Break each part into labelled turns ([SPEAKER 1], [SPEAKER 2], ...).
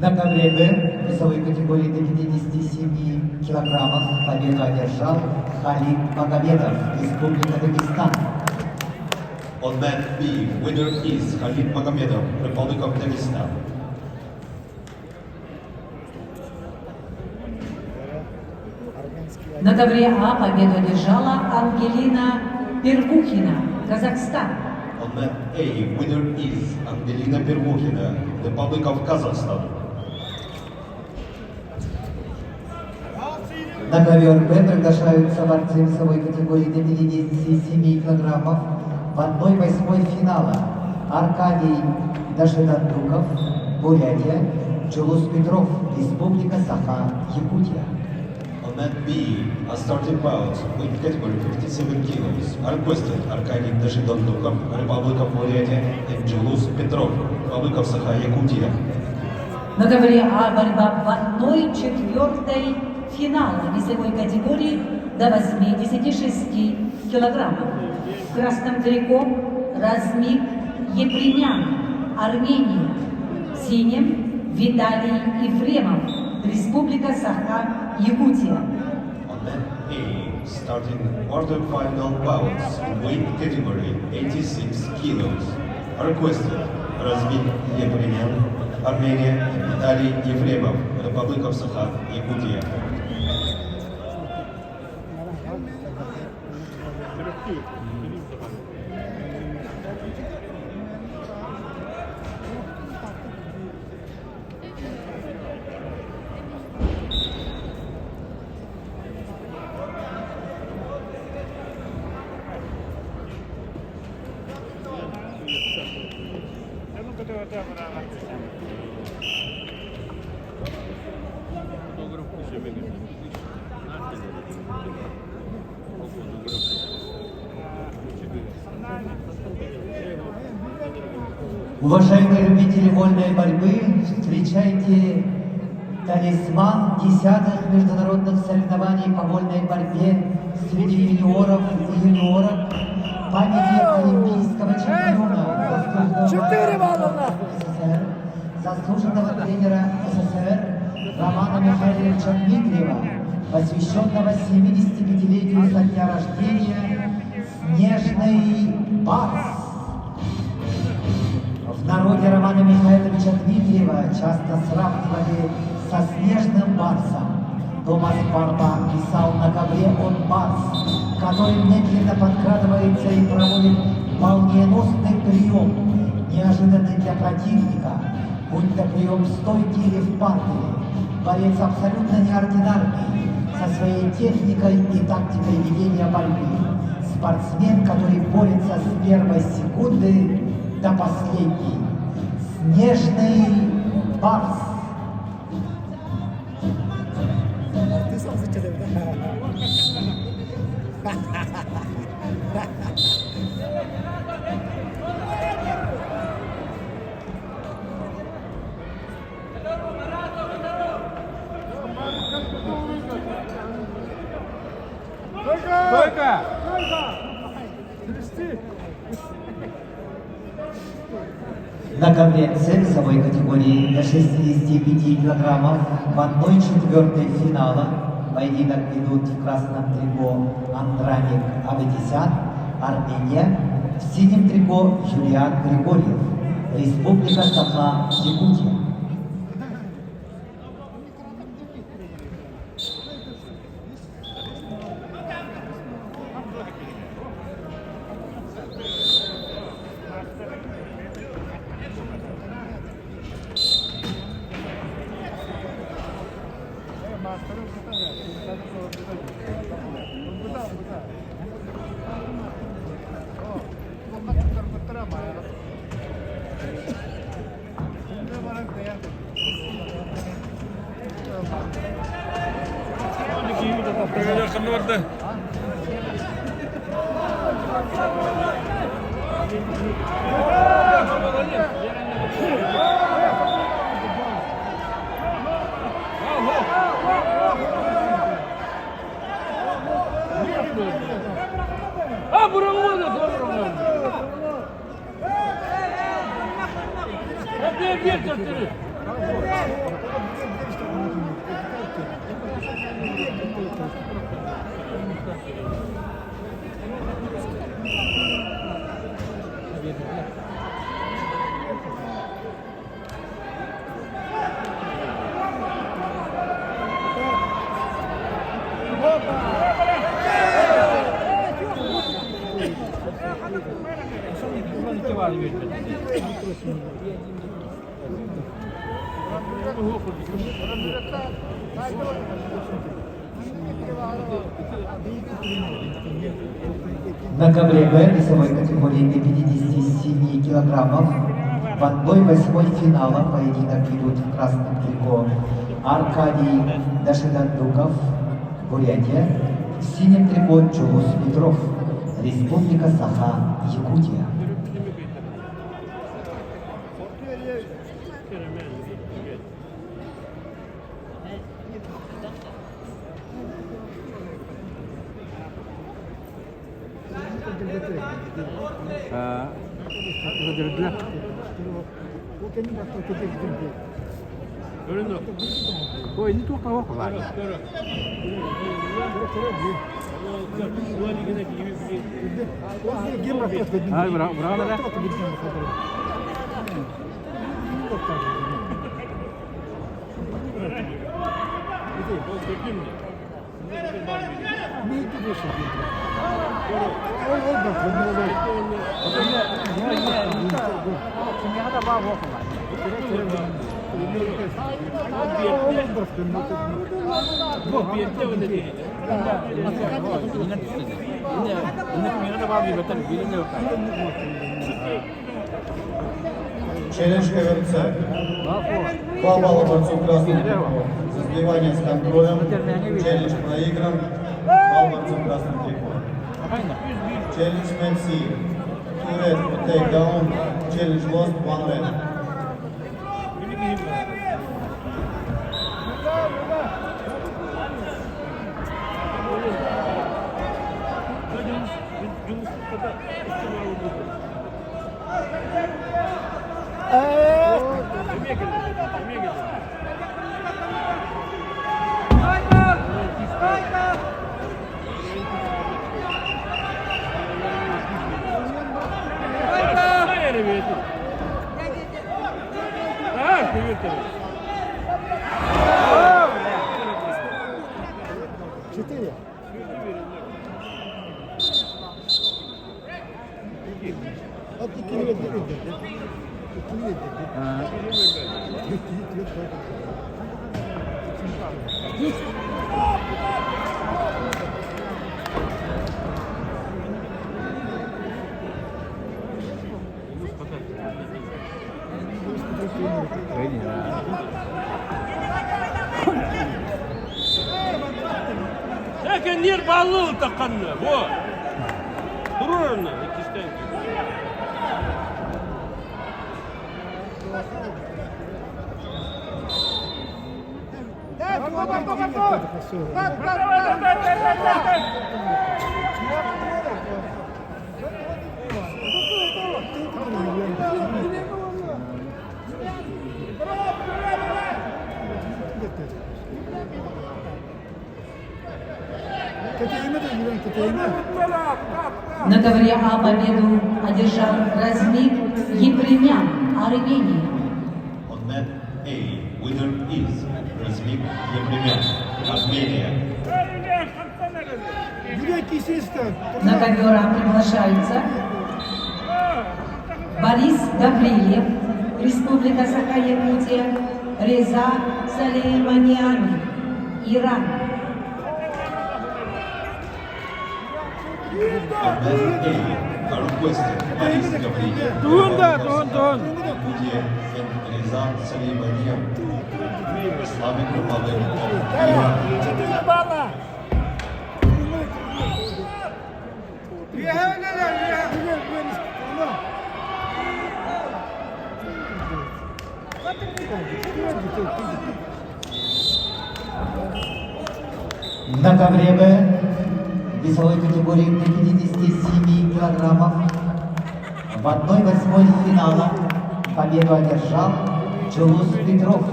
[SPEAKER 1] На ковре Г весовой категории до 57 килограммов победу одержал Халид Магомедов, Республика Дагестан.
[SPEAKER 2] On mat B, winner is Khalid Magomedov, Republic of Dagestan.
[SPEAKER 3] На ковре А победу одержала Ангелина Первухина, Казахстан.
[SPEAKER 2] On mat A, winner is Angelina Permukhina, Republic of Kazakhstan.
[SPEAKER 1] На ковер Б приглашаются борцы весовой категории до 57 килограммов в 1/8 финала. Аркадий Дашидандуков, Бурятия, Джулус Петров, Республика Саха-Якутия.
[SPEAKER 2] On mat B, a starting bout, weight category 57 kilos, are requested Arkady Dashidandukov, Republic of Бурятия, and Julus Petrov, Republic of Sakha-Yakutia.
[SPEAKER 3] На ковре А борьба в 1/4 финала весовой категории до 86 килограммов. В красном трико Размик Епремян, Армения. В синем Виталий Ефремов, Республика Саха-Якутия.
[SPEAKER 2] On mat A, starting quarter-final bouts, weight category 86 kilos, are requested Razmik Epремян, Armenia, and Vitaly Ефремов, Republic of Sakha-Yakutia.
[SPEAKER 1] Уважаемые любители вольной борьбы, встречайте талисман 10-х международных соревнований по вольной борьбе среди юниоров и юниорок памяти олимпийского чемпиона, СССР, заслуженного тренера СССР Романа Михайловича Дмитриева, посвященного 75-летию со дня рождения «Снежный барс». В народе Романа Михайловича Дмитриева часто сравнивали со снежным барсом. Томас Барба писал: на ковре он барс, который медленно подкрадывается и проводит молниеносный прием, неожиданный для противника, будь то прием в стойке или в партере. Борец абсолютно неординарный, со своей техникой и тактикой ведения борьбы. Спортсмен, который борется с первой секунды до последней. Снежный барс.
[SPEAKER 4] Только!
[SPEAKER 1] На ковре С весовой категории до 65 килограммов в 1/4 финала поединок ведут в красном трико Андраник Аветисян, Армения, в синем трико Юлиан Григорьев, Республика Саха-Якутия.
[SPEAKER 4] Объект
[SPEAKER 1] На ковре Б весовой категории до 57 килограммов в 1/8 финала поединок ведут в красном трико Аркадий Дашидандуков, Бурятия, в синем трико Чулус Петров, Республика Саха, Якутия.
[SPEAKER 4] Ой, не только его хватит. Ай, браво, да?
[SPEAKER 5] Челлендж КВЦ. 2 балла борцу красного трико. За сбивание с контролем. Челлендж проигран. Балл борцу красного трико. Челлендж МС. 2 red for takedown. Challenge lost 1 red.
[SPEAKER 6] Ләкин нер баллы таққанны, во. Тұрырны, екістен.
[SPEAKER 3] На ковре А победу одержал Размик Епремян, Армения.
[SPEAKER 2] On mat A, winner is Razmik Епремян, Armenia.
[SPEAKER 3] На ковер А приглашаются Борис Гаврилев, Республика Саха-Якутия, Реза Салейманян, Иран.
[SPEAKER 2] On mat A, are requested Boris Gavrilev, Якутия, and Reza Salimanian, Islamic Republic of Iran.
[SPEAKER 1] На ковре Б весовой категории до 57 килограммов в 1/8 финала победу одержал Чулус Петров,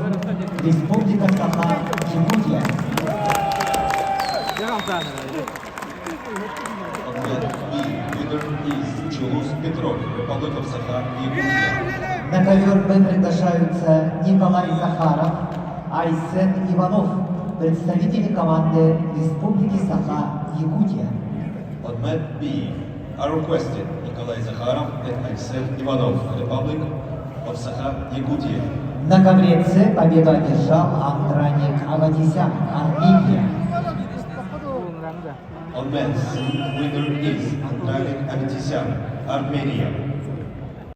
[SPEAKER 1] Республика Саха, Якутия.
[SPEAKER 2] Ответ B. Winner is Чулус Петров, Republic of Sakha, Якутия.
[SPEAKER 1] На ковер Б приглашаются Николай Захаров, Айсен Иванов, представители команды Республики Саха, Якутия.
[SPEAKER 2] Ответ B. Are requested Николай Захаров and Айсен Иванов, Republic of Sakha, Якутия.
[SPEAKER 1] На ковре С победу одержал Андраник Аватисян, Армения.
[SPEAKER 2] On men's, winner is Andranik Avetисян, Armenia.